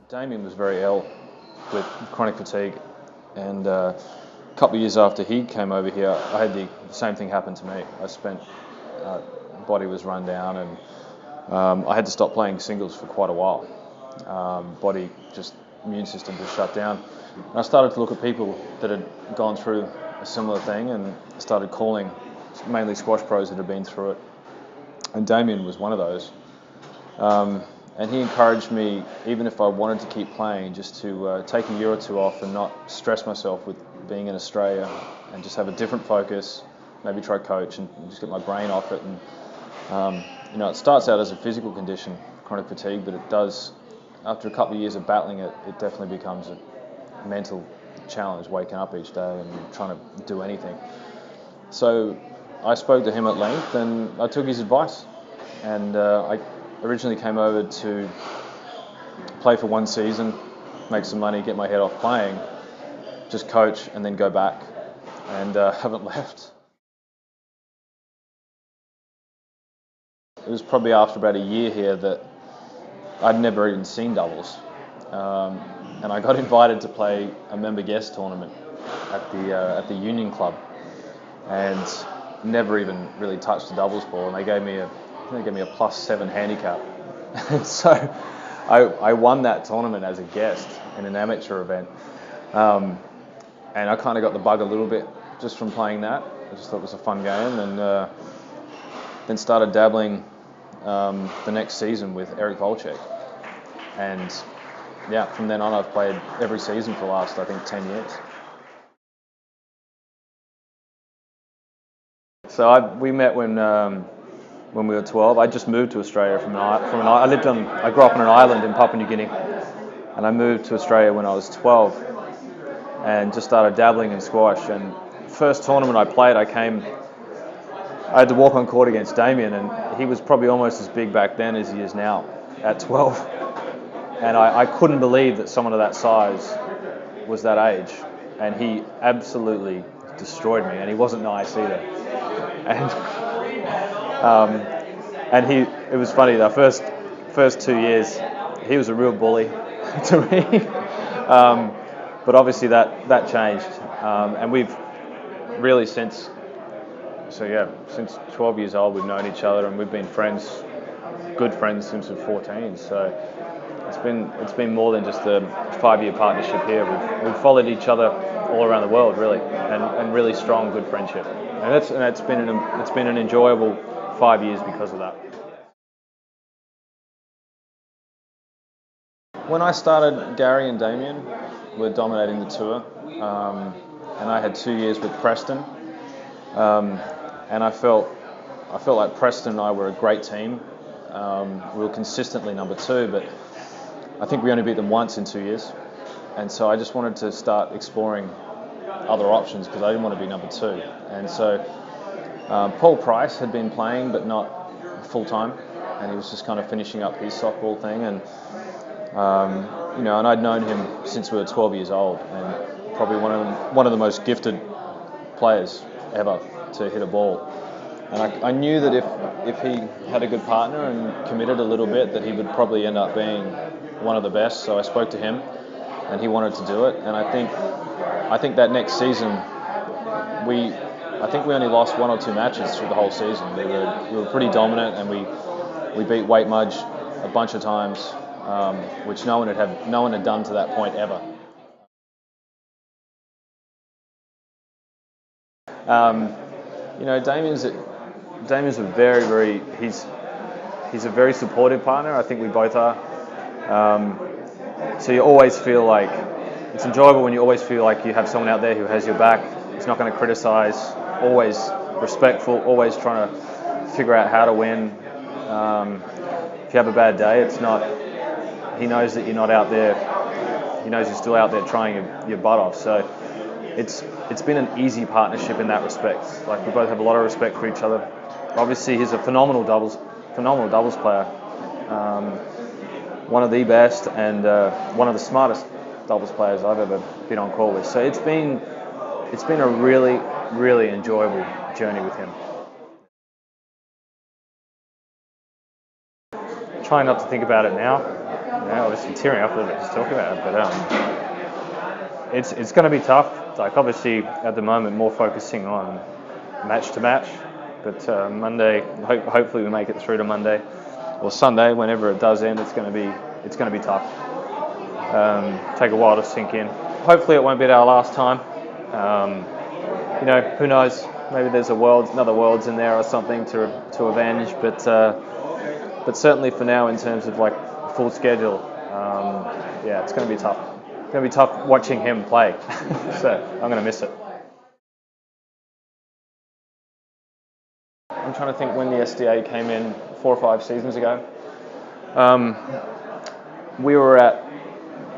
Damien was very ill with chronic fatigue, and a couple of years after he came over here, I had the same thing happen to me. Body was run down, and I had to stop playing singles for quite a while. Immune system just shut down. And I started to look at people that had gone through a similar thing, and started calling mainly squash pros that had been through it. And Damien was one of those. And he encouraged me, even if I wanted to keep playing, just to take a year or two off and not stress myself with being in Australia, and just have a different focus, maybe try coach and just get my brain off it. And it starts out as a physical condition, chronic fatigue, but it does, after a couple of years of battling it, it definitely becomes a mental challenge, waking up each day and trying to do anything. So I spoke to him at length, and I took his advice. And I originally came over to play for one season, make some money, get my head off playing, just coach, and then go back, and haven't left. It was probably after about a year here that I'd never even seen doubles, and I got invited to play a member guest tournament at the Union Club, and never even really touched a doubles ball, and they gave me a +7 handicap. So I won that tournament as a guest in an amateur event, and I kind of got the bug a little bit just from playing that. I just thought it was a fun game, and then started dabbling the next season with Eric Volchek. And yeah, from then on I've played every season for the last, I think, 10 years. So we met when we were 12. I just moved to Australia I grew up on an island in Papua New Guinea, and I moved to Australia when I was 12, and just started dabbling in squash. And first tournament I played, I had to walk on court against Damien, and he was probably almost as big back then as he is now at 12. And I couldn't believe that someone of that size was that age, and he absolutely destroyed me, and he wasn't nice either. And it was funny, the first 2 years, he was a real bully to me. But obviously that changed. And we've really since 12 years old, we've known each other, and we've been good friends since we were 14. So it's been more than just a 5-year partnership here. We've followed each other all around the world, really, and really strong, good friendship. And it's been an enjoyable 5 years because of that. When I started, Gary and Damien were dominating the tour, and I had 2 years with Preston, and I felt like Preston and I were a great team. We were consistently number 2, but I think we only beat them once in 2 years, and so I just wanted to start exploring other options because I didn't want to be number 2. And so Paul Price had been playing, but not full time, and he was just kind of finishing up his softball thing. And and I'd known him since we were 12 years old, and probably one of the most gifted players ever to hit a ball. And I knew that if he had a good partner and committed a little bit, that he would probably end up being one of the best. So I spoke to him, and he wanted to do it. And I think that next season we only lost 1 or 2 matches through the whole season. We were pretty dominant, and we beat Wade Mudge a bunch of times, which no one had done to that point ever. Damien's a very he's a very supportive partner. I think we both are. So you always feel like it's enjoyable when you always feel like you have someone out there who has your back. He's not going to criticize. Always respectful. Always trying to figure out how to win. If you have a bad day, it's not. He knows that you're not out there. He knows you're still out there trying your butt off. So it's been an easy partnership in that respect. Like, we both have a lot of respect for each other. Obviously, he's a phenomenal doubles player. One of the best, and one of the smartest doubles players I've ever been on court with. So it's been a really enjoyable journey with him. Trying not to think about it now. Yeah, obviously tearing up a little bit just talking about it, but it's going to be tough. Like obviously at the moment more focusing on match to match, but Monday, hopefully we make it through to Monday or Sunday, whenever it does end. It's going to be tough. Take a while to sink in. Hopefully it won't be our last time. Who knows? Maybe there's another Worlds in there or something to avenge, but certainly for now, in terms of like full schedule, it's going to be tough. It's going to be tough watching him play. So I'm going to miss it. I'm trying to think when the SDA came in 4 or 5 seasons ago. We were at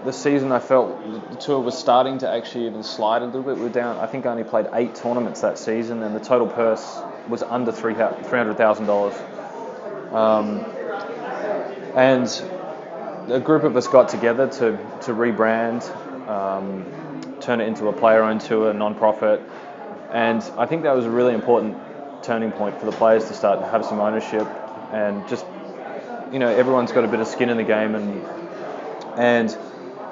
the season I felt the tour was starting to actually even slide a little bit. We were down, I think I only played 8 tournaments that season, and the total purse was under $300,000. And a group of us got together to rebrand, turn it into a player-owned tour, non-profit. And I think that was a really important turning point for the players to start to have some ownership, and just, everyone's got a bit of skin in the game, and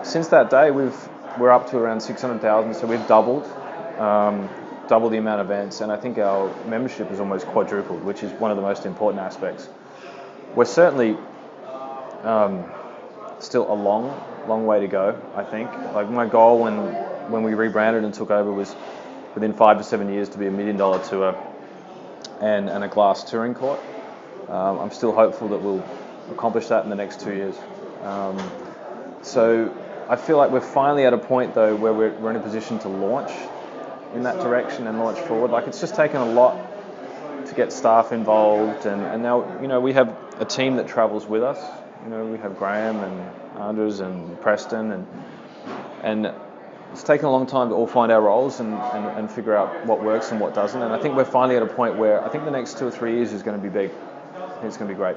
since that day we're up to around 600,000, so we've doubled the amount of events, and I think our membership is almost quadrupled, which is one of the most important aspects. We're certainly still a long way to go, I think. Like my goal when we rebranded and took over was within 5 to 7 years to be $1 million tour and a glass touring court. I'm still hopeful that we'll accomplish that in the next 2 years. So I feel like we're finally at a point though where we're in a position to launch in that direction and launch forward. Like it's just taken a lot to get staff involved, and now we have a team that travels with us. We have Graham and Anders and Preston, and it's taken a long time to all find our roles and figure out what works and what doesn't. And I think we're finally at a point where I think the next 2 or 3 years is going to be big. I think it's going to be great.